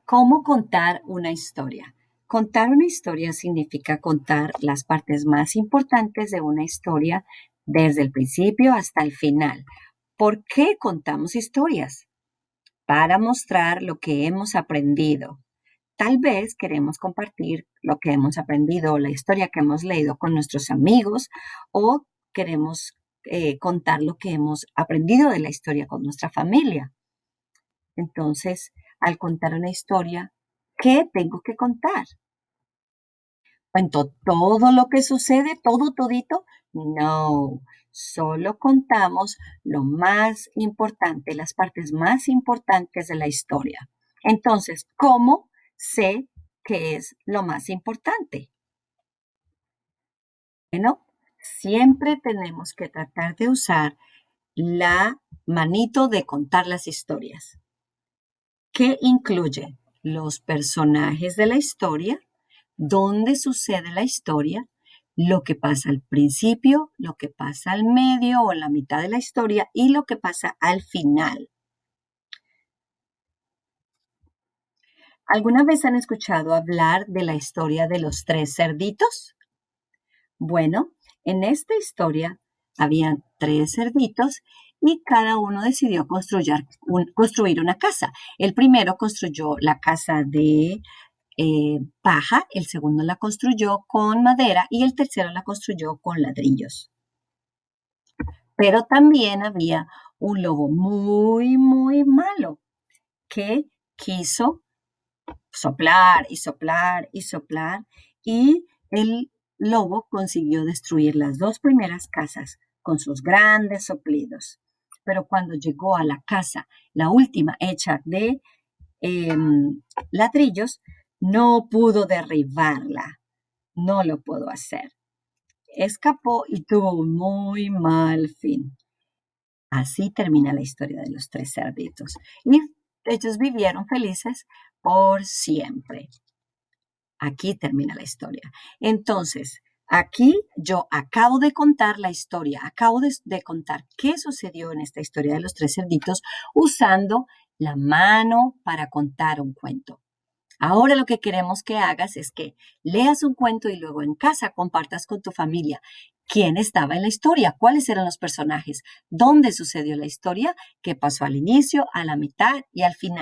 ¿Cómo contar una historia? Contar una historia significa contar las partes más importantes de una historia desde el principio hasta el final. ¿Por qué contamos historias? Para mostrar lo que hemos aprendido. Tal vez queremos compartir lo que hemos aprendido o la historia que hemos leído con nuestros amigos o queremos contar lo que hemos aprendido de la historia con nuestra familia. Entonces, al contar una historia, ¿qué tengo que contar? ¿Cuento todo lo que sucede, todo todito? No, solo contamos lo más importante, las partes más importantes de la historia. Entonces, ¿cómo sé qué es lo más importante? Bueno, siempre tenemos que tratar de usar la manito de contar las historias, que incluye los personajes de la historia, dónde sucede la historia, lo que pasa al principio, lo que pasa al medio o en la mitad de la historia y lo que pasa al final. ¿Alguna vez han escuchado hablar de la historia de los tres cerditos? Bueno, en esta historia habían tres cerditos y cada uno decidió construir una casa. El primero construyó la casa de paja, el segundo la construyó con madera y el tercero la construyó con ladrillos. Pero también había un lobo muy, muy malo que quiso soplar y soplar y soplar y el lobo consiguió destruir las dos primeras casas con sus grandes soplidos. Pero cuando llegó a la casa, la última hecha de ladrillos, no pudo derribarla. No lo pudo hacer. Escapó y tuvo un muy mal fin. Así termina la historia de los tres cerditos. Y ellos vivieron felices por siempre. Aquí termina la historia. Entonces, aquí yo acabo de contar la historia, acabo de contar qué sucedió en esta historia de los tres cerditos usando la mano para contar un cuento. Ahora lo que queremos que hagas es que leas un cuento y luego en casa compartas con tu familia quién estaba en la historia, cuáles eran los personajes, dónde sucedió la historia, qué pasó al inicio, a la mitad y al final.